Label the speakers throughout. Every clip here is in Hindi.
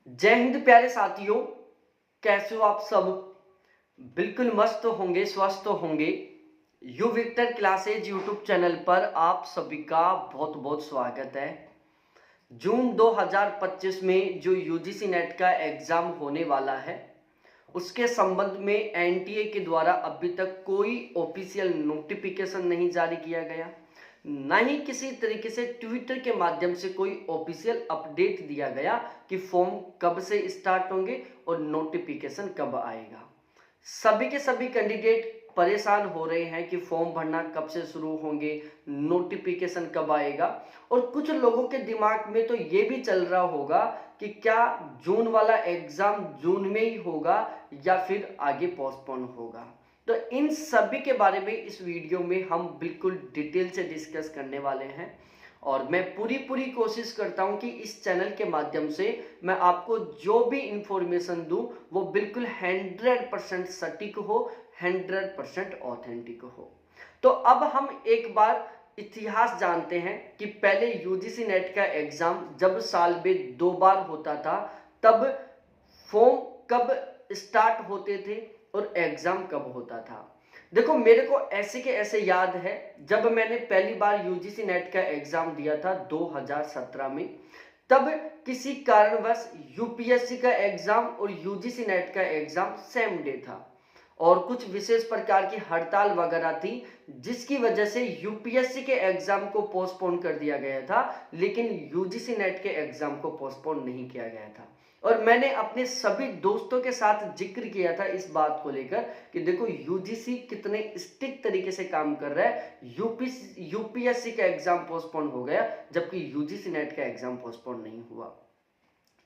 Speaker 1: जय हिंद प्यारे साथियों। कैसे हो आप सब? बिल्कुल मस्त होंगे, स्वस्थ होंगे। You Victor classes YouTube channel पर आप सभी का बहुत बहुत स्वागत है। जून 2025 में जो यूजीसी नेट का एग्जाम होने वाला है, उसके संबंध में एनटीए के द्वारा अभी तक कोई ऑफिशियल नोटिफिकेशन नहीं जारी किया गया, ना ही किसी तरीके से ट्विटर के माध्यम से कोई ऑफिशियल अपडेट दिया गया कि फॉर्म कब से स्टार्ट होंगे और नोटिफिकेशन कब आएगा। सभी के सभी कैंडिडेट परेशान हो रहे हैं कि फॉर्म भरना कब से शुरू होंगे, नोटिफिकेशन कब आएगा। और कुछ लोगों के दिमाग में तो ये भी चल रहा होगा कि क्या जून वाला एग्जाम जून में ही होगा या फिर आगे पोस्टपोन होगा। तो इन सभी के बारे में इस वीडियो में हम बिल्कुल डिटेल से डिस्कस करने वाले हैं और मैं पूरी कोशिश करता हूं कि इस चैनल के माध्यम से मैं आपको जो भी इंफॉर्मेशन दूं वो बिल्कुल 100% सटीक हो, 100% ऑथेंटिक हो। तो अब हम एक बार इतिहास जानते हैं कि पहले यूजीसी नेट का एग्जाम जब साल में 2 बार होता था, तब फॉर्म कब स्टार्ट होते थे और एग्जाम कब होता था। देखो, मेरे को ऐसे के ऐसे याद है, जब मैंने पहली बार यूजीसी नेट का एग्जाम दिया था 2017 में, तब किसी कारणवश यूपीएससी का एग्जाम और यूजीसी नेट का एग्जाम सेम डे था और कुछ विशेष प्रकार की हड़ताल वगैरह थी, जिसकी वजह से यूपीएससी के एग्जाम को पोस्टपोन कर दिया गया था, लेकिन यूजीसी नेट के एग्जाम को पोस्टपोन नहीं किया गया था। और मैंने अपने सभी दोस्तों के साथ जिक्र किया था इस बात को लेकर कि देखो यूजीसी कितने स्ट्रिक्ट तरीके से काम कर रहा है। यूपीएससी का एग्जाम पोस्टपोन हो गया जबकि यूजीसी नेट का एग्जाम पोस्टपोन नहीं हुआ।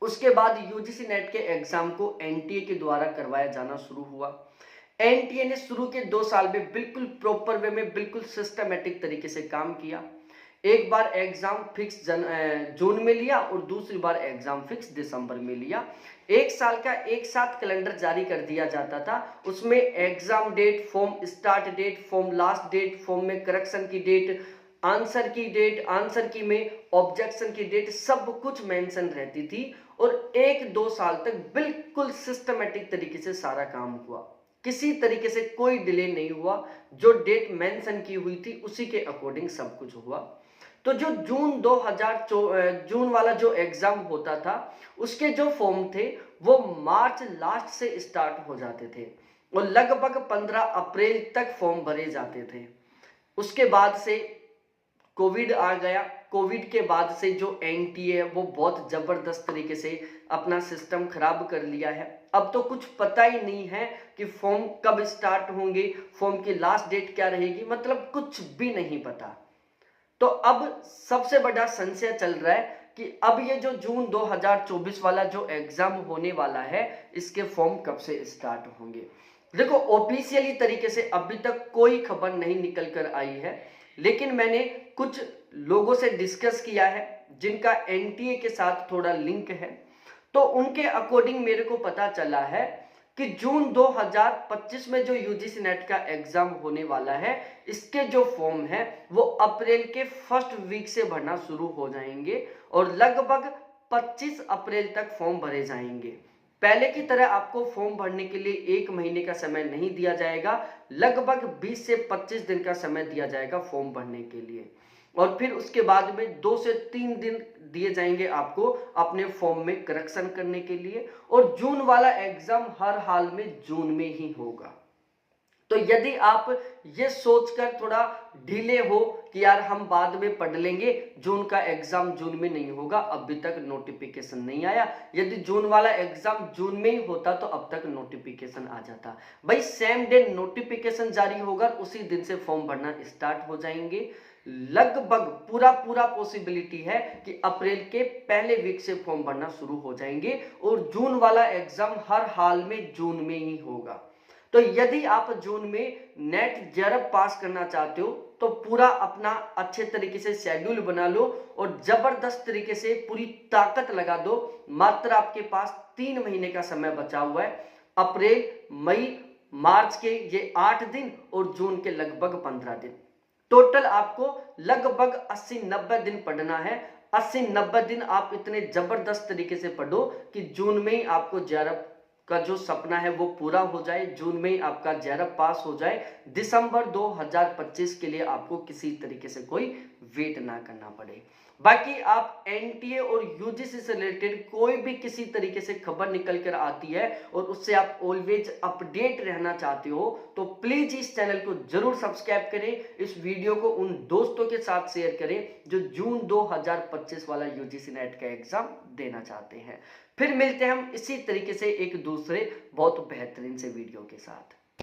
Speaker 1: उसके बाद यूजीसी नेट के एग्जाम को एनटीए के द्वारा करवाया जाना शुरू हुआ। एनटीए ने शुरू के 2 साल में बिल्कुल प्रॉपर वे में, बिल्कुल सिस्टमेटिक तरीके से काम किया। एक बार एग्जाम फिक्स जून में लिया और दूसरी बार एग्जाम फिक्स दिसंबर में लिया। एक साल का एक साथ कैलेंडर जारी कर दिया जाता था। उसमें exam date, form start date, form last date, form में करेक्शन की date, answer key date, answer key में ऑब्जेक्शन की डेट, सब कुछ मेंशन रहती थी। और 1-2 साल तक बिल्कुल सिस्टमेटिक तरीके से सारा काम हुआ, किसी तरीके से कोई डिले नहीं हुआ। जो डेट मेंशन की हुई थी उसी के अकॉर्डिंग सब कुछ हुआ। तो जो जून वाला जो एग्जाम होता था, उसके जो फॉर्म थे वो मार्च लास्ट से स्टार्ट हो जाते थे और लगभग 15 अप्रैल तक फॉर्म भरे जाते थे। उसके बाद से कोविड आ गया। कोविड के बाद से जो एनटीए है वो बहुत जबरदस्त तरीके से अपना सिस्टम खराब कर लिया है। अब तो कुछ पता ही नहीं है कि फॉर्म कब स्टार्ट होंगे, फॉर्म की लास्ट डेट क्या रहेगी, मतलब कुछ भी नहीं पता। तो अब सबसे बड़ा संशय चल रहा है कि अब ये जो जून 2024 वाला जो एग्जाम होने वाला है, इसके फॉर्म कब से स्टार्ट होंगे। देखो, ऑफिशियली तरीके से अभी तक कोई खबर नहीं निकल कर आई है, लेकिन मैंने कुछ लोगों से डिस्कस किया है जिनका एनटीए के साथ थोड़ा लिंक है। तो उनके अकॉर्डिंग मेरे को पता चला है कि जून 2025 में जो यूजीसी नेट का एग्जाम होने वाला है, इसके जो फॉर्म है वो अप्रैल के फर्स्ट वीक से भरना शुरू हो जाएंगे और लगभग 25 अप्रैल तक फॉर्म भरे जाएंगे। पहले की तरह आपको फॉर्म भरने के लिए 1 महीने का समय नहीं दिया जाएगा, लगभग 20 से 25 दिन का समय दिया जाएगा फॉर्म भरने के लिए। और फिर उसके बाद में 2 से 3 दिन दिए जाएंगे आपको अपने फॉर्म में करेक्शन करने के लिए। और जून वाला एग्जाम हर हाल में जून में ही होगा। तो यदि आप ये सोचकर थोड़ा ढीले हो कि यार हम बाद में पढ़ लेंगे, जून का एग्जाम जून में नहीं होगा, अभी तक नोटिफिकेशन नहीं आया। यदि जून वाला एग्जाम जून में ही होता तो अब तक नोटिफिकेशन आ जाता। भाई, सेम डे नोटिफिकेशन जारी होगा, उसी दिन से फॉर्म भरना स्टार्ट हो जाएंगे। लगभग पूरा पॉसिबिलिटी है कि अप्रैल के पहले वीक से फॉर्म भरना शुरू हो जाएंगे और जून वाला एग्जाम हर हाल में जून में ही होगा। तो यदि आप जून में नेट जेआरएफ पास करना चाहते हो तो पूरा अपना अच्छे तरीके से शेड्यूल बना लो और जबरदस्त तरीके से पूरी ताकत लगा दो। मात्र आपके पास 3 महीने का समय बचा हुआ है। अप्रैल, मई, मार्च के ये 8 दिन और जून के लगभग 15 दिन। टोटल आपको लगभग 80-90 दिन पढ़ना है। 80-90 दिन आप इतने जबरदस्त तरीके से पढ़ो कि जून में ही आपको JRF का जो सपना है वो पूरा हो जाए, जून में ही आपका JRF पास हो जाए, दिसंबर 2025 के लिए आपको किसी तरीके से कोई वेट ना करना पड़े। बाकी आप एनटीए और यूजीसी से रिलेटेड कोई भी किसी तरीके से खबर निकल कर आती है और उससे आप ऑलवेज अपडेट रहना चाहते हो तो प्लीज इस चैनल को जरूर सब्सक्राइब करें, इस वीडियो को उन दोस्तों के साथ शेयर करें जो जून 2025 वाला यूजीसी नेट का एग्जाम देना चाहते हैं। फिर मिलते हैं हम इसी तरीके से एक दूसरे बहुत बेहतरीन से वीडियो के साथ।